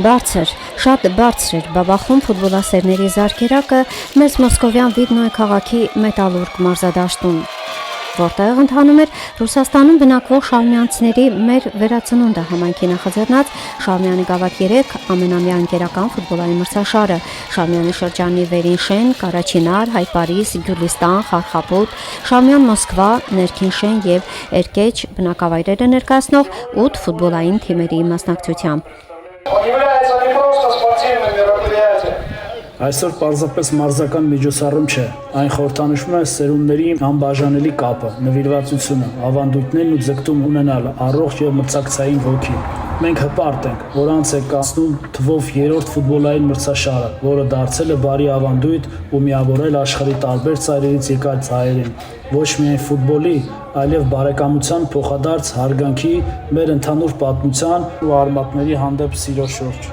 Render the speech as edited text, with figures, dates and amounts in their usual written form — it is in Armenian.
Բարձր, շատ բարձր էր բաբախում ֆուտբոլասերների զարկերակը մեծ մոսկովյան Վիդնոյ քաղաքի Մետալուրգ մարզադաշտում, որտեղ ընթանում էր Ռուսաստանում բնակվող շահումյանցիների մեր վերածնունդը համայնքի նախաձեռնած Շահումյանի գավաթ 3 ամենամյա ընկերական ֆուտբոլային մրցաշարը։ Շահումյանի շրջանի Վերին-Շեն, Կարաչինար, Հայ-Պարիս, Գյուլիստան, Խարխապոտ, Շահումյան Մոսկվա, Ներքին-Շեն և Էրկեչ բնակավայրերը ներկայացնող 8 ֆուտբոլային թիմերի մասնակցությամբ։ Այսօր պարզապես մարզական միջոցառում չէ, այն խորհրդանշում է սերունդների անբաժանելի կապը, նվիրվածությունը, ավանդույթներն ու ձգտում ունենալը, առողջ և մրցակցային ոգի։ Մենք հպարտ ենք, որ անց է կացնում թվով 3-րդ ֆուտբոլային մրցաշարը, որը դարձել է բարի ավանդույթ ու միավորել աշխարհի տարբեր ծայրերից եկած հայերին, ոչ միայն ֆուտբոլի, այլև բարեկամության փոխադարձ հարգանքի, մեր ընդհանուր պատմության ու արմատների հանդեպ սիրո շուրջ։